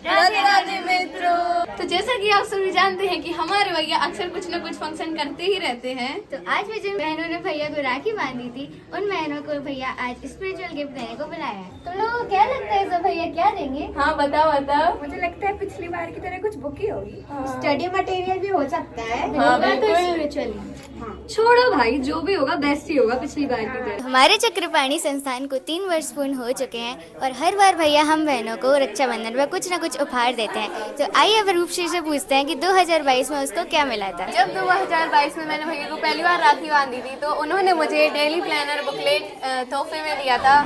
राधे राधे मित्रों। तो जैसा कि आप सभी जानते हैं कि हमारे भैया अक्सर कुछ न कुछ फंक्शन करते ही रहते हैं। तो आज भी जिन बहनों ने भैया को राखी बांधी थी उन बहनों को भैया आज स्पिरिचुअल गिफ्ट देने को बुलाया है। तुम लोगों को क्या लगता है सब भैया क्या देंगे? हाँ बताओ। मुझे लगता है पिछली बार की तरह कुछ बुक ही होगी। स्टडी मटेरियल भी हो सकता है। हाँ, तो बिल्कुल। स्पिरिचुअली छोड़ो भाई, जो भी होगा बेस्ट ही होगा पिछली बार की तरह। हमारे चक्रपाणी संस्थान को 3 वर्ष पूर्ण हो चुके हैं और हर बार भैया हम बहनों को रक्षाबंधन में कुछ न कुछ उपहार देते हैं। तो आइए अब रूपश्री से पूछते हैं कि 2022 में उसको क्या मिला था। जब 2022 में मैंने भैया को पहली बार राखी बांधी थी तो उन्होंने मुझे डेली प्लानर बुकलेट तोहफे में दिया था।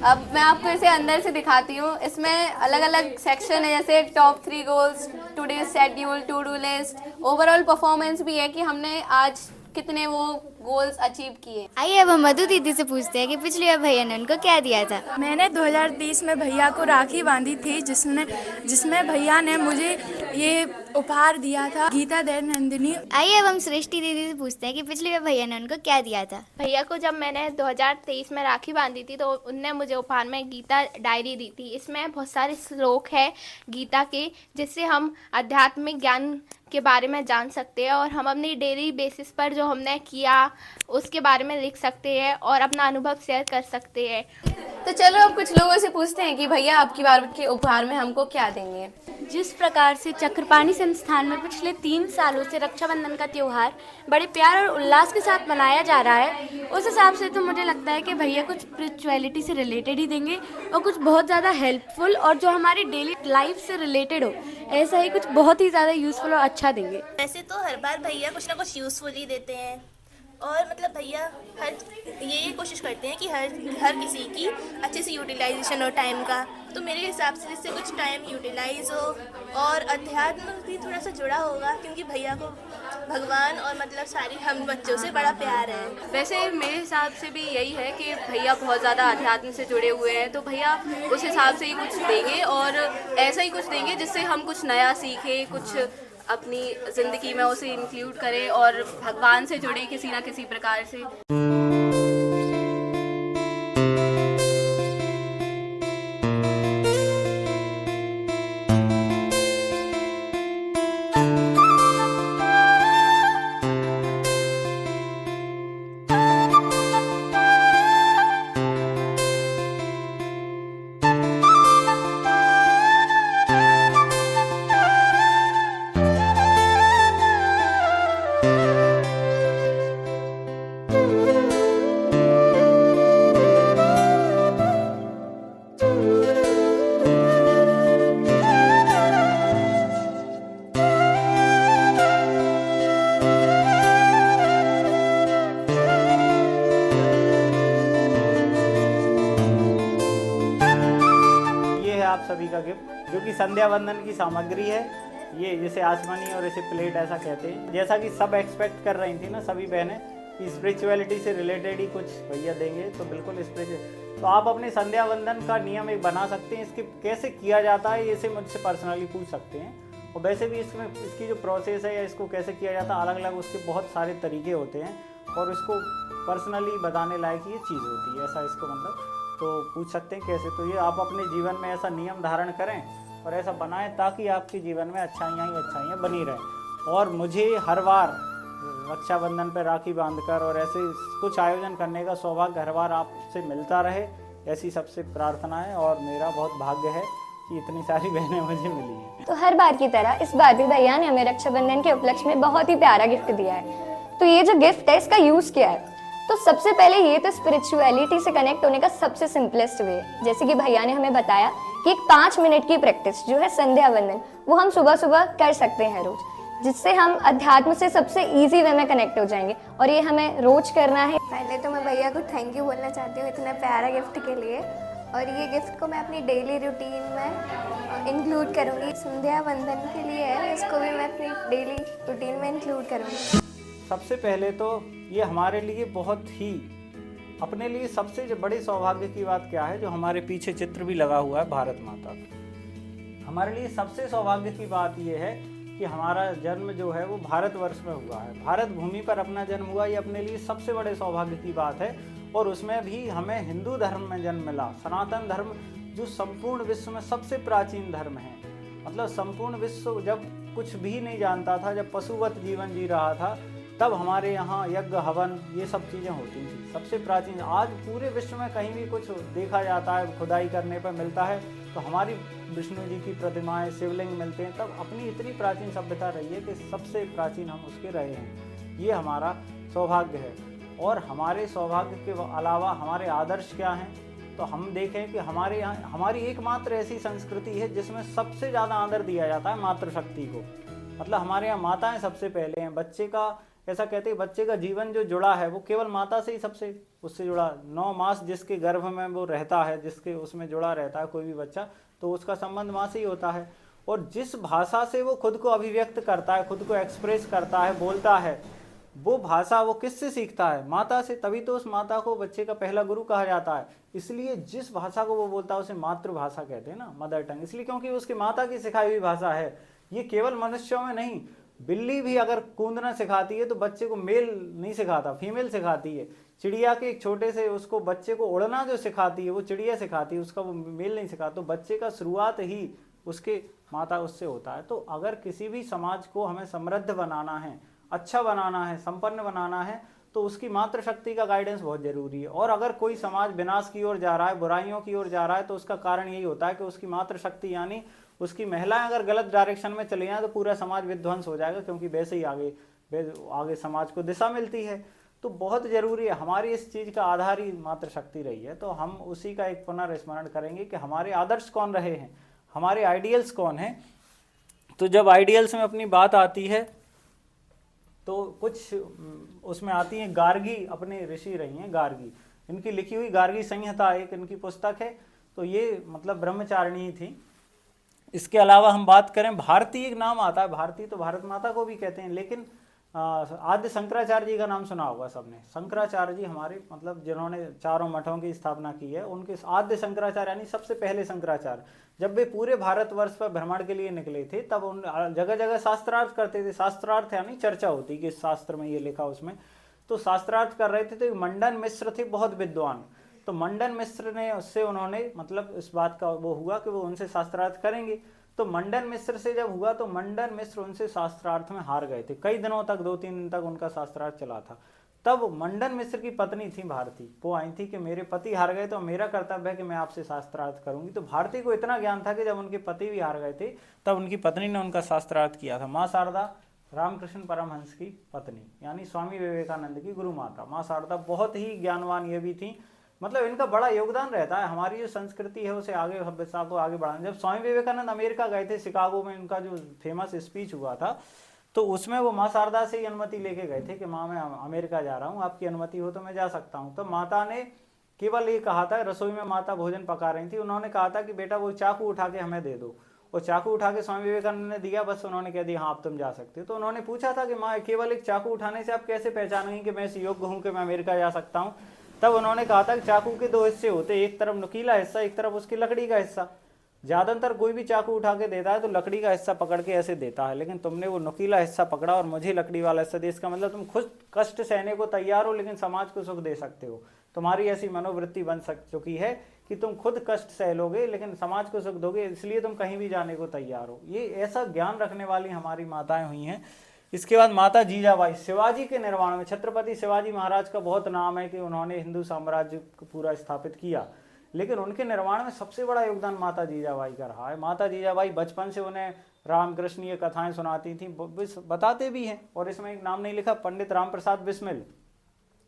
अब मैं आपको इसे अंदर से दिखाती हूँ। इसमें अलग अलग सेक्शन है, जैसे top 3 goals, today schedule, to do list, overall performance भी है कि हमने आज कितने वो गोल्स अचीव किए। आइए अब हम मधु दीदी से पूछते हैं कि पिछली बार भैया ने उनको क्या दिया था। मैंने 2030 में भैया को राखी बांधी थी जिसमें भैया ने मुझे ये उपहार दिया था, गीता दयानंदिनी। आइए अब हम सृष्टि दीदी से पूछते हैं कि पिछली बार भैया ने उनको क्या दिया था। भैया को जब मैंने 2023 में राखी बांधी थी तो उनने मुझे उपहार में गीता डायरी दी थी। इसमें बहुत सारे श्लोक है गीता के जिससे हम आध्यात्मिक ज्ञान के बारे में जान सकते हैं और हम अपनी डेली बेसिस पर जो हमने किया उसके बारे में लिख सकते हैं और अपना अनुभव शेयर कर सकते हैं। तो चलो अब कुछ लोगों से पूछते हैं कि भैया आपकी बार के उपहार में हमको क्या देंगे। जिस प्रकार से चक्रपाणी संस्थान में पिछले 3 सालों से रक्षाबंधन का त्योहार बड़े प्यार और उल्लास के साथ मनाया जा रहा है, उस हिसाब से तो मुझे लगता है कि भैया कुछ स्पिरिचुअलिटी से रिलेटेड ही देंगे और कुछ बहुत ज़्यादा हेल्पफुल और जो हमारी डेली लाइफ से रिलेटेड हो, ऐसा ही कुछ बहुत ही ज़्यादा यूज़फुल और अच्छा देंगे। वैसे तो हर बार भैया कुछ ना कुछ यूज़फुल ही देते हैं और मतलब भैया हर ये कोशिश करते हैं कि हर किसी की अच्छे से यूटिलाइजेशन हो टाइम का। तो मेरे हिसाब से जिससे कुछ टाइम यूटिलाइज हो और अध्यात्म भी थोड़ा सा जुड़ा होगा, क्योंकि भैया को भगवान और मतलब सारी हम बच्चों से बड़ा प्यार है। वैसे मेरे हिसाब से भी यही है कि भैया बहुत ज़्यादा अध्यात्म से जुड़े हुए हैं, तो भैया उस हिसाब से ही कुछ देंगे और ऐसा ही कुछ देंगे जिससे हम कुछ नया सीखें, कुछ अपनी ज़िंदगी में उसे इंक्लूड करें और भगवान से जुड़े किसी ना किसी प्रकार से। आप सभी का गिफ्ट जो कि संध्या वंदन की सामग्री है। ये जैसे आसमानी और ऐसे प्लेट ऐसा कहते हैं। जैसा कि सब एक्सपेक्ट कर रही थी ना सभी बहनें कि स्पिरिचुअलिटी से रिलेटेड ही कुछ भैया देंगे, तो बिल्कुल स्पिरिचुअल। तो आप अपने संध्या वंदन का नियम एक बना सकते हैं। इसके कैसे किया जाता है इसे मुझसे पर्सनली पूछ सकते हैं। और वैसे भी इसमें इसकी जो प्रोसेस है या इसको कैसे किया जाता है, अलग अलग उसके बहुत सारे तरीके होते हैं और इसको पर्सनली बताने लायक ये चीज़ होती है। ऐसा इसको मतलब तो पूछ सकते हैं कैसे। तो ये आप अपने जीवन में ऐसा नियम धारण करें और ऐसा बनाएं ताकि आपके जीवन में अच्छाइयाँ ही अच्छाइयाँ बनी रहें। और मुझे हर बार रक्षाबंधन पर राखी बांधकर और ऐसे कुछ आयोजन करने का सौभाग्य हर बार आपसे मिलता रहे, ऐसी सबसे प्रार्थना है। और मेरा बहुत भाग्य है कि इतनी सारी बहनें मुझे मिली हैं। तो हर बार की तरह इस बार भी भैया ने हमें रक्षाबंधन के उपलक्ष्य में बहुत ही प्यारा गिफ्ट दिया है। तो ये जो गिफ्ट है इसका यूज क्या है, तो सबसे पहले ये तो स्पिरिचुअलिटी से कनेक्ट होने का सबसे सिंपलेस्ट वे, जैसे कि भैया ने हमें बताया कि एक 5 मिनट की प्रैक्टिस जो है संध्या वंदन, वो हम सुबह सुबह कर सकते हैं रोज, जिससे हम अध्यात्म से सबसे इजी वे में कनेक्ट हो जाएंगे और ये हमें रोज करना है। पहले तो मैं भैया को थैंक यू बोलना चाहती हूँ इतना प्यारा गिफ्ट के लिए, और ये गिफ्ट को मैं अपनी डेली रूटीन में इंक्लूड करूँगी। संध्या वंदन के लिए है, इसको भी मैं अपनी डेली रूटीन में इंक्लूड करूँगी। सबसे पहले तो ये हमारे लिए बहुत ही अपने लिए सबसे जो बड़े सौभाग्य की बात क्या है, जो हमारे पीछे चित्र भी लगा हुआ है भारत माता का। हमारे लिए सबसे सौभाग्य की बात ये है कि हमारा जन्म जो है वो भारतवर्ष में हुआ है, भारत भूमि पर अपना जन्म हुआ। ये अपने लिए सबसे बड़े सौभाग्य की बात है। और उसमें भी हमें हिंदू धर्म में जन्म मिला, सनातन धर्म जो संपूर्ण विश्व में सबसे प्राचीन धर्म है। मतलब संपूर्ण विश्व जब कुछ भी नहीं जानता था, जब पशुवत जीवन जी रहा था, तब हमारे यहाँ यज्ञ हवन ये सब चीज़ें होती थी। सबसे प्राचीन, आज पूरे विश्व में कहीं भी कुछ देखा जाता है, खुदाई करने पर मिलता है, तो हमारी विष्णु जी की प्रतिमाएं, शिवलिंग मिलते हैं। तब अपनी इतनी प्राचीन सभ्यता रही है कि सबसे प्राचीन हम उसके रहे हैं। ये हमारा सौभाग्य है। और हमारे सौभाग्य के अलावा हमारे आदर्श क्या हैं, तो हम देखें कि हमारे यहाँ हमारी एकमात्र ऐसी संस्कृति है जिसमें सबसे ज़्यादा आदर दिया जाता है मातृशक्ति को। मतलब हमारे यहाँ माताएं सबसे पहले हैं। बच्चे का, ऐसा कहते हैं, बच्चे का जीवन जो जुड़ा है वो केवल माता से ही सबसे उससे जुड़ा। 9 मास जिसके गर्भ में वो रहता है, जिसके उसमें जुड़ा रहता है कोई भी बच्चा, तो उसका संबंध माँ से ही होता है। और जिस भाषा से वो खुद को अभिव्यक्त करता है, खुद को एक्सप्रेस करता है, बोलता है, वो भाषा वो किससे सीखता है? माता से। तभी तो उस माता को बच्चे का पहला गुरु कहा जाता है। इसलिए जिस भाषा को वो बोलता है उसे मातृभाषा कहते हैं ना, मदर टंग। इसलिए क्योंकि उसकी माता की सिखाई हुई भाषा है। ये केवल मनुष्यों में नहीं, बिल्ली भी अगर कूदना सिखाती है तो बच्चे को मेल नहीं सिखाता, फीमेल सिखाती है। चिड़िया के एक छोटे से उसको बच्चे को उड़ना जो सिखाती है वो चिड़िया सिखाती है, उसका वो मेल नहीं सिखाता। तो बच्चे का शुरुआत ही उसके माता उससे होता है। तो अगर किसी भी समाज को हमें समृद्ध बनाना है, अच्छा बनाना है, संपन्न बनाना है, तो उसकी मातृशक्ति का गाइडेंस बहुत जरूरी है। और अगर कोई समाज विनाश की ओर जा रहा है, बुराइयों की ओर जा रहा है, तो उसका कारण यही होता है कि उसकी मातृशक्ति यानी उसकी महिलाएं अगर गलत डायरेक्शन में चली जाए तो पूरा समाज विध्वंस हो जाएगा, क्योंकि वैसे ही आगे समाज को दिशा मिलती है। तो बहुत जरूरी है, हमारी इस चीज़ का आधार ही मातृशक्ति रही है। तो हम उसी का एक पुनर्स्मरण करेंगे कि हमारे आदर्श कौन रहे हैं, हमारे आइडियल्स कौन हैं। तो जब आइडियल्स में अपनी बात आती है तो कुछ उसमें आती हैं गार्गी, अपने ऋषि रही हैं गार्गी। इनकी लिखी हुई गार्गी संहिता एक इनकी पुस्तक है। तो ये मतलब ब्रह्मचारिणी थी। इसके अलावा हम बात करें, भारती एक नाम आता है। भारती तो भारत माता को भी कहते हैं, लेकिन आद्य शंकराचार्य जी का नाम सुना होगा सबने। शंकराचार्य जी हमारे मतलब जिन्होंने चारों मठों की स्थापना की है, उनके आद्य शंकराचार्य यानी सबसे पहले शंकराचार्य, जब वे पूरे भारतवर्ष पर भ्रमण के लिए निकले थे तब उन जगह जगह शास्त्रार्थ करते थे। शास्त्रार्थ यानी चर्चा होती कि शास्त्र में ये लिखा, उसमें तो शास्त्रार्थ कर रहे थे। तो मंडन मिश्र थे बहुत विद्वान। तो मंडन मिश्र ने उससे उन्होंने मतलब इस बात का वो हुआ कि वो उनसे शास्त्रार्थ करेंगे। तो मंडन मिश्र से जब हुआ तो मंडन मिश्र उनसे शास्त्रार्थ में हार गए थे। कई दिनों तक, 2-3 दिन तक उनका शास्त्रार्थ चला था। तब मंडन मिश्र की पत्नी थी भारती, वो आई थी कि मेरे पति हार गए तो मेरा कर्तव्य है कि मैं आपसे शास्त्रार्थ करूंगी। तो भारती को इतना ज्ञान था कि जब उनके पति भी हार गए थे तब उनकी पत्नी ने उनका शास्त्रार्थ किया था। माँ शारदा रामकृष्ण परमहंस की पत्नी, यानी स्वामी विवेकानंद की गुरु माता। माँ शारदा बहुत ही ज्ञानवान ये भी थी। मतलब इनका बड़ा योगदान रहता है हमारी जो संस्कृति है उसे आगे, सभ्यता को आगे बढ़ाने। जब स्वामी विवेकानंद अमेरिका गए थे, शिकागो में उनका जो फेमस स्पीच हुआ था, तो उसमें वो माँ शारदा से ही अनुमति लेके गए थे कि माँ मैं अमेरिका जा रहा हूँ, आपकी अनुमति हो तो मैं जा सकता हूँ। तो माता ने केवल ये कहा था, रसोई में माता भोजन पका रही थी, उन्होंने कहा था कि बेटा वो चाकू उठा के हमें दे दो। और चाकू उठा के स्वामी विवेकानंद ने दिया, बस उन्होंने कह दिया हाँ अब तुम जा सकते हो। तो उन्होंने पूछा था कि माँ केवल एक चाकू उठाने से आप कैसे पहचानेंगे कि मैं इस योग्य हूँ कि मैं अमेरिका जा सकता हूँ? तब उन्होंने कहा था कि चाकू के 2 हिस्से होते, एक तरफ नुकीला हिस्सा, एक तरफ उसकी लकड़ी का हिस्सा। ज्यादातर कोई भी चाकू उठा के देता है तो लकड़ी का हिस्सा पकड़ के ऐसे देता है, लेकिन तुमने वो नुकीला हिस्सा पकड़ा और मुझे लकड़ी वाला हिस्सा दिया। इसका मतलब तुम खुद कष्ट सहने को तैयार हो लेकिन समाज को सुख दे सकते हो। तुम्हारी ऐसी मनोवृत्ति बन चुकी है कि तुम खुद कष्ट सह लोगे लेकिन समाज को सुख दोगे, इसलिए तुम कहीं भी जाने को तैयार हो। ये ऐसा ज्ञान रखने वाली हमारी माताएं हुई हैं। इसके बाद माता जीजाबाई, शिवाजी के निर्माण में छत्रपति शिवाजी महाराज का बहुत नाम है कि उन्होंने हिंदू साम्राज्य को पूरा स्थापित किया, लेकिन उनके निर्माण में सबसे बड़ा योगदान माता जीजाबाई का रहा है। माता जीजाबाई बचपन से उन्हें रामकृष्णीय कथाएं सुनाती थी, बताते भी हैं। और इसमें एक नाम नहीं लिखा, पंडित राम प्रसाद बिस्मिल,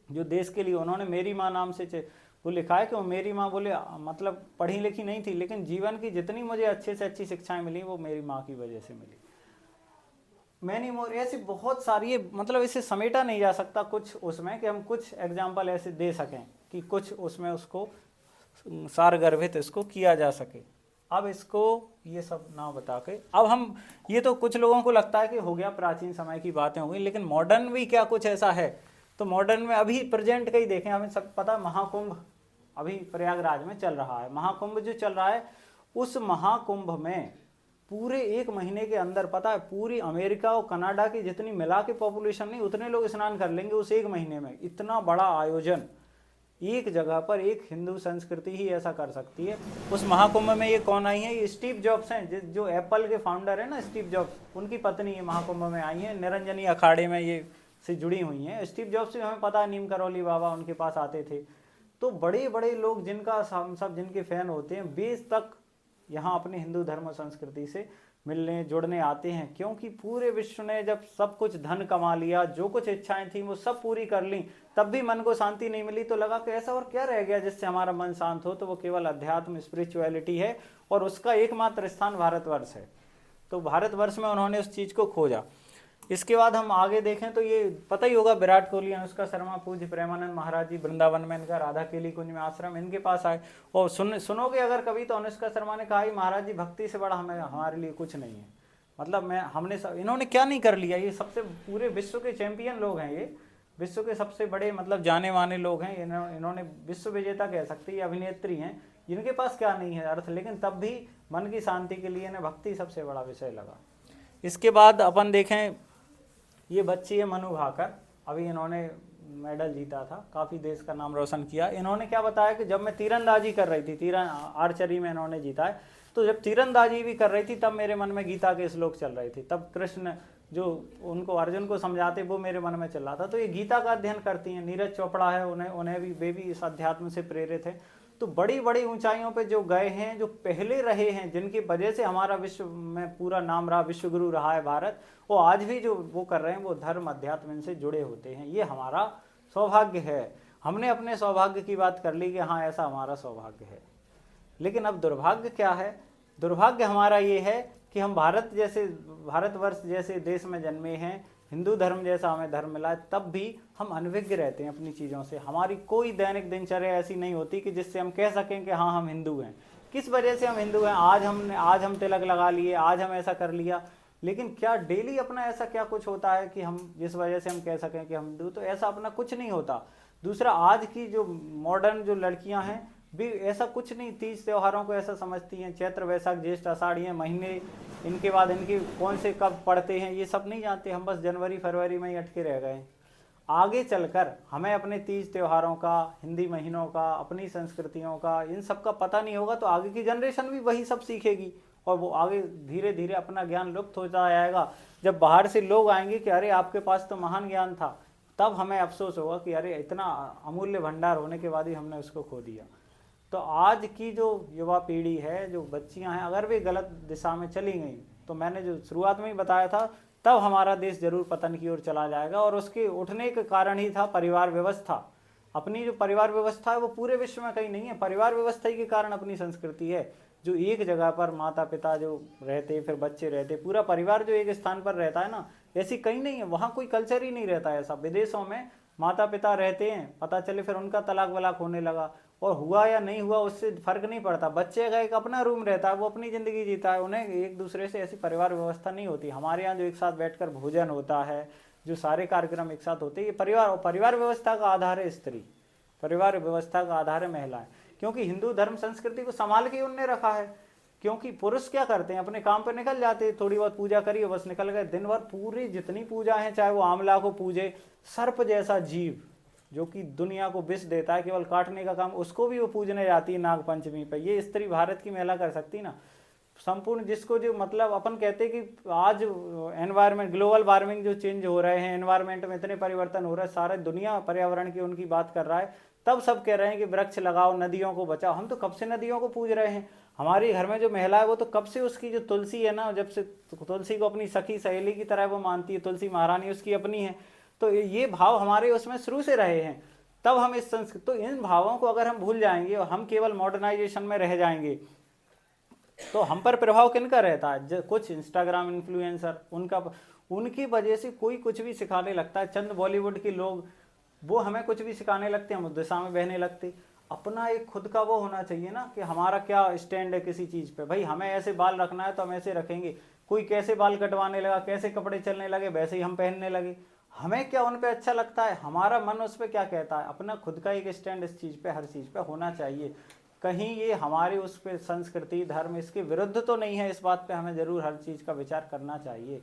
जो देश के लिए उन्होंने मेरी माँ नाम से वो लिखा है कि वो मेरी माँ बोले मतलब पढ़ी लिखी नहीं थी, लेकिन जीवन की जितनी मुझे अच्छे से अच्छी शिक्षाएं मिली वो मेरी माँ की वजह से मिली। मैनी मोर, ऐसी बहुत सारी, मतलब इसे समेटा नहीं जा सकता कुछ उसमें कि हम कुछ एग्जाम्पल ऐसे दे सकें कि कुछ उसमें उसको सारगर्भित इसको किया जा सके। अब इसको ये सब ना बता के अब हम, ये तो कुछ लोगों को लगता है कि हो गया प्राचीन समय की बातें हो गई, लेकिन मॉडर्न भी क्या कुछ ऐसा है? तो मॉडर्न में अभी प्रेजेंट का ही देखें, हमें सब पता है महाकुंभ अभी प्रयागराज में चल रहा है। महाकुंभ जो चल रहा है, उस महाकुंभ में पूरे 1 महीने के अंदर पता है पूरी अमेरिका और कनाडा की जितनी मिला के पॉपुलेशन नहीं उतने लोग स्नान कर लेंगे उस 1 महीने में। इतना बड़ा आयोजन एक जगह पर एक हिंदू संस्कृति ही ऐसा कर सकती है। उस महाकुंभ में ये कौन आई है? ये स्टीव जॉब्स हैं, जो एप्पल के फाउंडर है ना, स्टीव जॉब्स, उनकी पत्नी ये महाकुंभ में आई है। निरंजनी अखाड़े में ये से जुड़ी हुई हैं। स्टीव जॉब्स से हमें पता है, नीम करौली बाबा उनके पास आते थे। तो बड़े बड़े लोग जिनका हम सब जिनके फैन होते हैं, बेस तक यहाँ अपने हिंदू धर्म और संस्कृति से मिलने जुड़ने आते हैं। क्योंकि पूरे विश्व ने जब सब कुछ धन कमा लिया, जो कुछ इच्छाएं थी वो सब पूरी कर ली, तब भी मन को शांति नहीं मिली। तो लगा कि ऐसा और क्या रह गया जिससे हमारा मन शांत हो? तो वो केवल अध्यात्म, स्पिरिचुअलिटी है, और उसका एकमात्र स्थान भारतवर्ष है। तो भारतवर्ष में उन्होंने उस चीज़ को खोजा। इसके बाद हम आगे देखें तो ये पता ही होगा, विराट कोहली, अनुष्का शर्मा, पूज्य प्रेमानंद महाराज जी वृंदावन में इनका राधा केली कुंज में आश्रम, इनके पास आए। और सुनोगे अगर कभी तो अनुष्का शर्मा ने कहा, महाराज जी भक्ति से बड़ा हमारे लिए कुछ नहीं है। मतलब इन्होंने क्या नहीं कर लिया? ये सबसे पूरे विश्व के चैंपियन लोग हैं, ये विश्व के सबसे बड़े मतलब जाने माने लोग हैं। इन्होंने विश्व विजेता कह सकते हैं, अभिनेत्री हैं, जिनके पास क्या नहीं है अर्थ, लेकिन तब भी मन की शांति के लिए इन्हें भक्ति सबसे बड़ा विषय लगा। इसके बाद अपन देखें, ये बच्ची है मनु भाकर, अभी इन्होंने मेडल जीता था, काफ़ी देश का नाम रोशन किया। इन्होंने क्या बताया कि जब मैं तीरंदाजी कर रही थी, आर्चरी में इन्होंने जीता है, तो जब तीरंदाजी भी कर रही थी तब मेरे मन में गीता के श्लोक चल रहे थे। तब कृष्ण जो उनको अर्जुन को समझाते वो मेरे मन में चल रहा था। तो ये गीता का अध्ययन करती हैं। नीरज चोपड़ा है, उन्हें भी वे भी इस अध्यात्म से प्रेरित है। तो बड़ी बड़ी ऊंचाइयों पे जो गए हैं, जो पहले रहे हैं, जिनकी वजह से हमारा विश्व में पूरा नाम रहा, विश्व गुरु रहा है भारत, वो आज भी जो वो कर रहे हैं वो धर्म अध्यात्म इनसे जुड़े होते हैं। ये हमारा सौभाग्य है। हमने अपने सौभाग्य की बात कर ली कि हाँ ऐसा हमारा सौभाग्य है। लेकिन अब दुर्भाग्य क्या है? दुर्भाग्य हमारा ये है कि हम भारतवर्ष जैसे देश में जन्मे हैं, हिंदू धर्म जैसा हमें धर्म मिला है, तब भी हम अनभिज्ञ रहते हैं अपनी चीज़ों से। हमारी कोई दैनिक दिनचर्या ऐसी नहीं होती कि जिससे हम कह सकें कि हाँ हम हिंदू हैं। किस वजह से हम हिंदू हैं? आज हम तिलक लगा लिए, आज हम ऐसा कर लिया, लेकिन क्या डेली अपना ऐसा क्या कुछ होता है कि हम जिस वजह से हम कह सकें कि हम हिंदू? तो ऐसा अपना कुछ नहीं होता। दूसरा, आज की जो मॉडर्न जो लड़कियां हैं भी ऐसा कुछ नहीं, तीज त्योहारों को ऐसा समझती हैं, चैत्र वैशाख ज्येष्ठ आषाढ़ ये महीने, इनके बाद इनके कौन से कब पड़ते हैं ये सब नहीं जानते। हम बस जनवरी फरवरी में ही अटके रह गए। आगे चलकर हमें अपने तीज त्योहारों का, हिंदी महीनों का, अपनी संस्कृतियों का, इन सब का पता नहीं होगा, तो आगे की जनरेशन भी वही सब सीखेगी और वो आगे धीरे धीरे अपना ज्ञान लुप्त होता जाएगा। जब बाहर से लोग आएंगे कि अरे आपके पास तो महान ज्ञान था, तब हमें अफसोस होगा कि अरे इतना अमूल्य भंडार होने के बाद ही हमने उसको खो दिया। तो आज की जो युवा पीढ़ी है, जो बच्चियां हैं, अगर वे गलत दिशा में चली गई तो मैंने जो शुरुआत में ही बताया था, तब हमारा देश जरूर पतन की ओर चला जाएगा। और उसके उठने का कारण ही था परिवार व्यवस्था। अपनी जो परिवार व्यवस्था है वो पूरे विश्व में कहीं नहीं है। परिवार व्यवस्था ही के कारण अपनी संस्कृति है, जो एक जगह पर माता पिता जो रहते, फिर बच्चे रहते, पूरा परिवार जो एक स्थान पर रहता है ना, ऐसी कहीं नहीं है। वहाँ कोई कल्चर ही नहीं रहता है ऐसा। विदेशों में माता पिता रहते हैं, पता चले फिर उनका तलाक वलाक होने लगा, और हुआ या नहीं हुआ उससे फर्क नहीं पड़ता। बच्चे का एक अपना रूम रहता है, वो अपनी ज़िंदगी जीता है, उन्हें एक दूसरे से ऐसी परिवार व्यवस्था नहीं होती। हमारे यहाँ जो एक साथ बैठकर भोजन होता है, जो सारे कार्यक्रम एक साथ होते हैं, ये परिवार व्यवस्था का आधार है स्त्री, परिवार व्यवस्था का आधार है महिलाएं। क्योंकि हिंदू धर्म संस्कृति को संभाल के उनने रखा है। क्योंकि पुरुष क्या करते हैं, अपने काम पर निकल जाते हैं, थोड़ी बहुत पूजा करी बस निकल गए। दिन भर पूरी जितनी पूजा है, चाहे वो आंवला को पूजे, सर्प जैसा जीव जो कि दुनिया को विष देता है, केवल काटने का काम, उसको भी वो पूजने जाती है नाग पंचमी पर। ये स्त्री भारत की महिला कर सकती ना संपूर्ण, जिसको जो मतलब अपन कहते हैं कि आज एनवायरनमेंट, ग्लोबल वार्मिंग जो चेंज हो रहे हैं, एनवायरनमेंट में इतने परिवर्तन हो रहे हैं, सारे दुनिया पर्यावरण की उनकी बात कर रहा है, तब सब कह रहे हैं कि वृक्ष लगाओ, नदियों को बचाओ। हम तो कब से नदियों को पूज रहे हैं। हमारे घर में जो महिला है वो तो कब से उसकी जो तुलसी है ना, जब से तुलसी को अपनी सखी सहेली की तरह वो मानती है, तुलसी महारानी उसकी अपनी है। तो ये भाव हमारे उसमें शुरू से रहे हैं। तब हम इस संस्कृति, तो इन भावों को अगर हम भूल जाएंगे और हम केवल मॉडर्नाइजेशन में रह जाएंगे, तो हम पर प्रभाव किनका रहता है? कुछ इंस्टाग्राम इन्फ्लुएंसर, उनकी वजह से कोई कुछ भी सिखाने लगता है। चंद बॉलीवुड के लोग वो हमें कुछ भी सिखाने लगते हैं, हम उस दिशा में बहने लगते। अपना एक खुद का वो होना चाहिए ना कि हमारा क्या स्टैंड है किसी चीज़ पे। भाई हमें ऐसे बाल रखना है तो हम ऐसे रखेंगे। कोई कैसे बाल कटवाने लगा, कैसे कपड़े चलने लगे, वैसे ही हम पहनने लगे। हमें क्या उन पे अच्छा लगता है, हमारा मन उस पर क्या कहता है। अपना खुद का एक स्टैंड इस चीज़ पे, हर चीज़ पे होना चाहिए। कहीं ये हमारे उस पर संस्कृति धर्म इसके विरुद्ध तो नहीं है, इस बात पे हमें ज़रूर हर चीज़ का विचार करना चाहिए।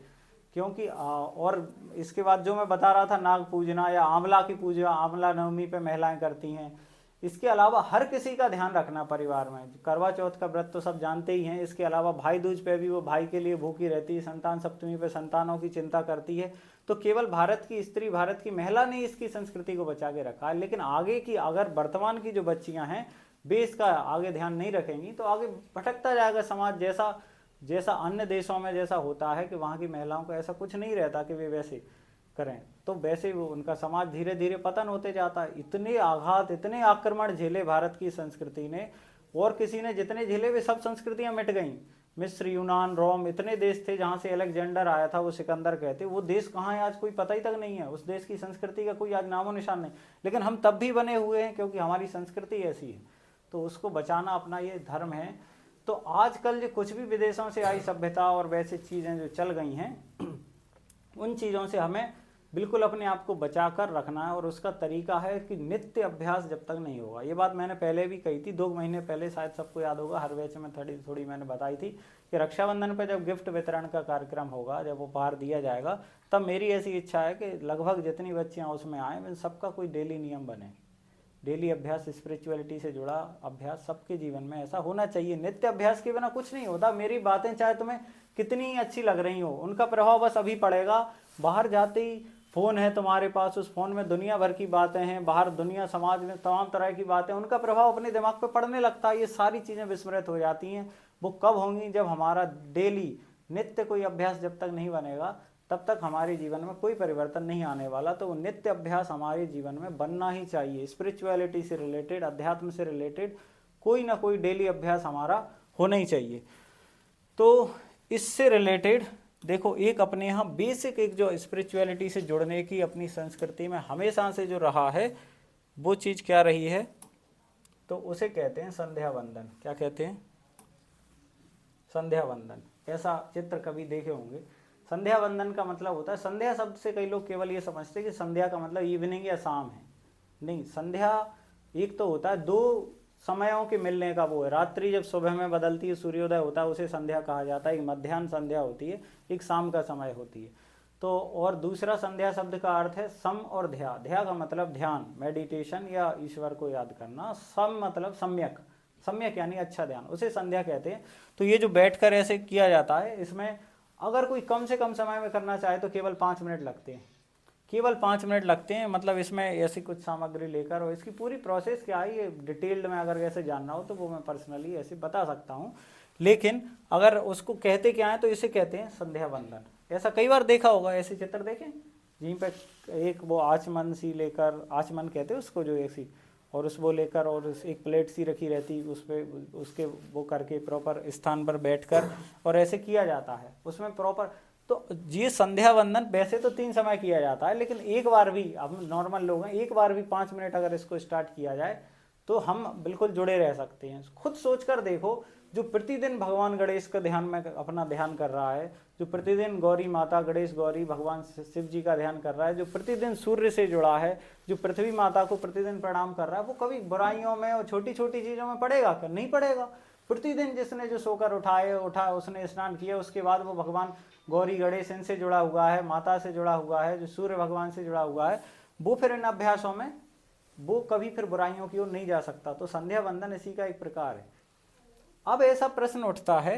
क्योंकि और इसके बाद जो मैं बता रहा था, नाग पूजना या आंवला की पूजा, आंवला नवमी पे महिलाएं करती हैं, इसके अलावा हर किसी का ध्यान रखना परिवार में। करवा चौथ का व्रत तो सब जानते ही हैं। इसके अलावा भाई दूज पे भी वो भाई के लिए भूखी रहती है, संतान सप्तमी पे संतानों की चिंता करती है। तो केवल भारत की स्त्री, भारत की महिला ने इसकी संस्कृति को बचा के रखा है, लेकिन आगे की अगर वर्तमान की जो बच्चियां हैं वे इसका आगे ध्यान नहीं रखेंगी तो आगे भटकता जाएगा समाज। जैसा अन्य देशों में जैसा होता है कि वहाँ की महिलाओं को ऐसा कुछ नहीं रहता कि वे वैसे करें, तो वैसे वो उनका समाज धीरे धीरे पतन होते जाता है। इतने आघात, इतने आक्रमण झेले भारत की संस्कृति ने, और किसी ने जितने झेले वे सब संस्कृतियां मिट गईं। मिस्र, यूनान, रोम, इतने देश थे जहाँ से अलेक्जेंडर आया था, वो सिकंदर कहते, वो देश कहाँ है आज कोई पता ही तक नहीं है। उस देश की संस्कृति का कोई आज नामो निशान नहीं, लेकिन हम तब भी बने हुए हैं क्योंकि हमारी संस्कृति ऐसी है। तो उसको बचाना अपना ये धर्म है। तो आजकल जो कुछ भी विदेशों से आई सभ्यता और वैसे चीज़ें जो चल गई हैं, उन चीज़ों से हमें बिल्कुल अपने आप को बचा कर रखना है। और उसका तरीका है कि नित्य अभ्यास जब तक नहीं होगा, ये बात मैंने पहले भी कही थी, 2 महीने पहले, शायद सबको याद होगा, हर बैच में थोड़ी मैंने बताई थी कि रक्षाबंधन पर जब गिफ्ट वितरण का कार्यक्रम होगा, जब उपहार दिया जाएगा, तब मेरी ऐसी इच्छा है कि लगभग जितनी बच्चियाँ उसमें आएँ, सबका कोई डेली नियम बने। डेली अभ्यास, स्पिरिचुअलिटी से जुड़ा अभ्यास सबके जीवन में ऐसा होना चाहिए। नित्य अभ्यास के बिना कुछ नहीं होता। मेरी बातें चाहे तुम्हें कितनी अच्छी लग रही हो, उनका प्रभाव बस अभी पड़ेगा। बाहर जाते ही फ़ोन है तुम्हारे पास, उस फ़ोन में दुनिया भर की बातें हैं, बाहर दुनिया समाज में तमाम तरह की बातें, उनका प्रभाव अपने दिमाग पे पड़ने लगता है। ये सारी चीज़ें विस्मृत हो जाती हैं। वो कब होंगी? जब हमारा डेली नित्य कोई अभ्यास जब तक नहीं बनेगा, तब तक हमारे जीवन में कोई परिवर्तन नहीं आने वाला। तो वो नित्य अभ्यास हमारे जीवन में बनना ही चाहिए। स्पिरिचुअलिटी से रिलेटेड, अध्यात्म से रिलेटेड कोई ना कोई डेली अभ्यास हमारा होना ही चाहिए। तो इससे रिलेटेड देखो, एक अपने यहाँ बेसिक एक जो स्पिरिचुअलिटी से जुड़ने की अपनी संस्कृति में हमेशा से जो रहा है, वो चीज़ क्या रही है? तो उसे कहते हैं संध्या वंदन। क्या कहते हैं? संध्या वंदन। ऐसा चित्र कभी देखे होंगे। संध्या वंदन का मतलब होता है, संध्या शब्द से कई लोग केवल ये समझते हैं कि संध्या का मतलब इवनिंग या शाम है। नहीं, संध्या एक तो होता है 2 समयों के मिलने का, वो है रात्रि जब सुबह में बदलती है, सूर्योदय होता है, उसे संध्या कहा जाता है। एक मध्याह्न संध्या होती है, एक शाम का समय होती है। तो और दूसरा संध्या शब्द का अर्थ है सम और ध्या। ध्या का मतलब ध्यान, मेडिटेशन या ईश्वर को याद करना। सम मतलब सम्यक, सम्यक यानी अच्छा ध्यान, उसे संध्या कहते हैं। तो ये जो बैठकर ऐसे किया जाता है, इसमें अगर कोई कम से कम समय में करना चाहे तो केवल 5 मिनट लगते हैं, केवल 5 मिनट लगते हैं। मतलब इसमें ऐसी कुछ सामग्री लेकर, और इसकी पूरी प्रोसेस क्या है ये डिटेल्ड में अगर ऐसे जानना हो तो वो मैं पर्सनली ऐसे बता सकता हूँ, लेकिन अगर उसको कहते क्या है तो इसे कहते हैं संध्या वंदन। ऐसा कई बार देखा होगा, ऐसे चित्र देखें जिन पे एक वो आचमन सी लेकर, आचमन कहते हैं उसको, जो ऐसी, और उस वो लेकर और उस एक प्लेट सी रखी रहती, उस पर उसके वो करके प्रॉपर स्थान पर बैठकर और ऐसे किया जाता है उसमें प्रॉपर। तो ये संध्या वंदन वैसे तो 3 समय किया जाता है, लेकिन एक बार भी, हम नॉर्मल लोग हैं, एक बार भी 5 मिनट अगर इसको स्टार्ट किया जाए तो हम बिल्कुल जुड़े रह सकते हैं। खुद सोचकर देखो, जो प्रतिदिन भगवान गणेश का ध्यान में अपना ध्यान कर रहा है, जो प्रतिदिन गौरी माता, गणेश गौरी भगवान शिव जी का ध्यान कर रहा है, जो प्रतिदिन सूर्य से जुड़ा है, जो पृथ्वी माता को प्रतिदिन प्रणाम कर रहा है, वो कभी बुराइयों में और छोटी छोटी चीज़ों में पड़ेगा क्या? नहीं पड़ेगा। प्रतिदिन जिसने जो सोकर उठा, उसने स्नान किया, उसके बाद वो भगवान गौरी गणेश इनसे जुड़ा हुआ है, माता से जुड़ा हुआ है, जो सूर्य भगवान से जुड़ा हुआ है, वो फिर इन अभ्यासों में वो कभी फिर बुराइयों की ओर नहीं जा सकता। तो संध्या वंदन इसी का एक प्रकार है। अब ऐसा प्रश्न उठता है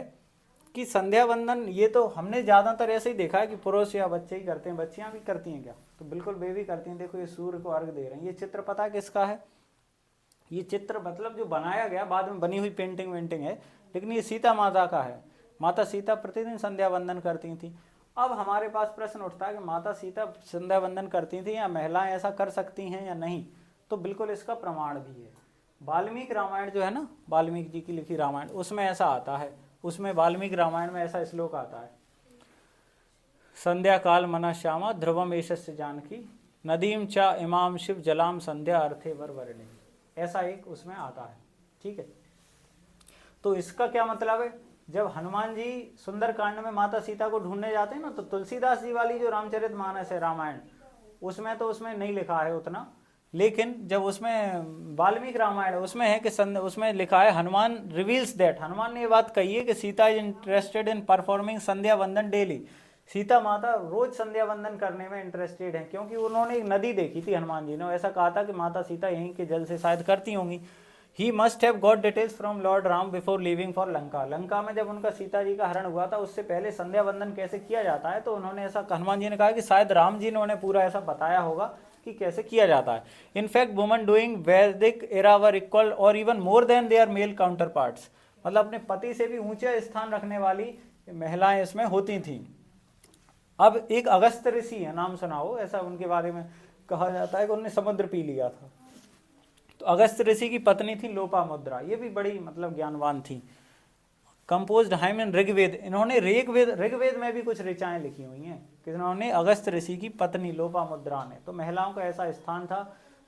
कि संध्या वंदन, ये तो हमने ज़्यादातर ऐसे ही देखा है कि पुरुष या बच्चे ही करते हैं, बच्चियां भी करती हैं क्या? तो बिल्कुल वे भी करती हैं। देखो ये सूर्य को अर्घ दे रहे हैं। ये चित्र पता है किसका है? ये चित्र मतलब जो बनाया गया, बाद में बनी हुई पेंटिंग वेंटिंग है, लेकिन ये सीता माता का है। माता सीता प्रतिदिन संध्या वंदन करती थी। अब हमारे पास प्रश्न उठता है कि माता सीता संध्या वंदन करती थी या महिलाएं ऐसा कर सकती हैं या नहीं? तो बिल्कुल इसका प्रमाण भी है। वाल्मीकि रामायण जो है ना, वाल्मीकि जी की लिखी रामायण, उसमें ऐसा आता है। उसमें वाल्मीकि रामायण में ऐसा श्लोक आता है, संध्या काल मना श्यामा ध्रुवम एषस्य जानकी नदीम चा इमाम शिव जलाम संध्या अर्थे वर वर्णे। ऐसा एक उसमें आता है, ठीक है। तो इसका क्या मतलब है? जब हनुमान जी सुंदरकांड में माता सीता को ढूंढने जाते हैं ना, तो तुलसीदास जी वाली जो रामचरितमानस है रामायण, उसमें तो उसमें नहीं लिखा है उतना, लेकिन जब उसमें वाल्मीकि रामायण उसमें है कि उसमें लिखा है हनुमान रिवील्स दैट, हनुमान ने ये बात कही है कि Sita is interested in performing sandhya vandan daily. Sita माता रोज संध्या वंदन करने में इंटरेस्टेड हैं, क्योंकि उन्होंने एक नदी देखी थी, हनुमान जी ने ऐसा कहा था कि माता सीता यहीं के जल से शायद करती होंगी। He must have got details from Lord Ram before leaving for Lanka. Lanka में जब उनका सीता जी का हरण हुआ था उससे पहले संध्या वंदन कैसे किया जाता है, तो उन्होंने ऐसा, हनुमान जी ने कहा कि शायद राम जी ने उन्हें पूरा ऐसा बताया होगा कि कैसे किया जाता है। इनफैक्ट वुमन डूइंग वैदिक एरा वर इक्वल और even more than there mail counter parts, मतलब अपने पति से भी ऊंचे स्थान रखने वाली महिलाएं इसमें होती थीं। अब एक अगस्त ऋषि है, नाम सुना हो, ऐसा उनके बारे में कहा जाता है कि उन्होंने समुद्र पी लिया था। तो अगस्त ऋषि की पत्नी थी लोपामुद्रा, ये भी बड़ी मतलब ज्ञानवान थी। कंपोज्ड हाइम इन ऋग्वेद, इन्होंने ऋग्वेद में भी कुछ ऋचाएं लिखी हुई हैं कि इन्होंने अगस्त ऋषि की पत्नी लोपामुद्रा ने। तो महिलाओं का ऐसा स्थान था।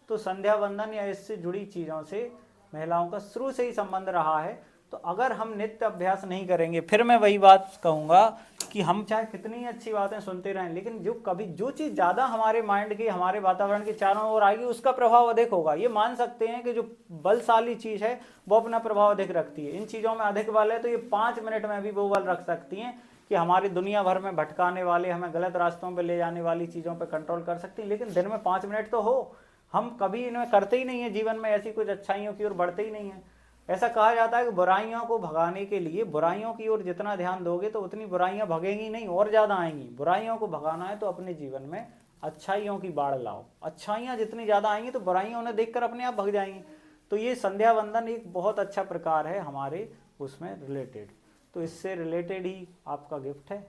तो संध्या वंदन या इससे जुड़ी चीज़ों से महिलाओं का शुरू से ही संबंध रहा है। तो अगर हम नित्य अभ्यास नहीं करेंगे, फिर मैं वही बात कहूँगा कि हम चाहे कितनी अच्छी बातें सुनते रहें, लेकिन जो चीज़ ज़्यादा हमारे माइंड की, हमारे वातावरण के चारों ओर आएगी, उसका प्रभाव अधिक होगा। ये मान सकते हैं कि जो बलशाली चीज़ है वो अपना प्रभाव अधिक रखती है। इन चीज़ों में अधिक बल है तो ये 5 मिनट में भी वो बल रख सकती हैं कि हमारी दुनिया भर में भटकाने वाले, हमें गलत रास्तों पर ले जाने वाली चीज़ों पर कंट्रोल कर सकती हैं। लेकिन दिन में 5 मिनट तो हो, हम कभी इन्हें करते ही नहीं है, जीवन में ऐसी कुछ अच्छाइयों की ओर बढ़ते ही नहीं है। ऐसा कहा जाता है कि बुराइयों को भगाने के लिए बुराइयों की ओर जितना ध्यान दोगे तो उतनी बुराइयां भगेंगी नहीं, और ज़्यादा आएंगी। बुराइयों को भगाना है तो अपने जीवन में अच्छाइयों की बाढ़ लाओ। अच्छाइयाँ जितनी ज़्यादा आएंगी तो बुराइयां उन्हें देखकर अपने आप भग जाएंगी। तो ये संध्या वंदन एक बहुत अच्छा प्रकार है हमारे उसमें रिलेटेड। तो इससे रिलेटेड ही आपका गिफ्ट है।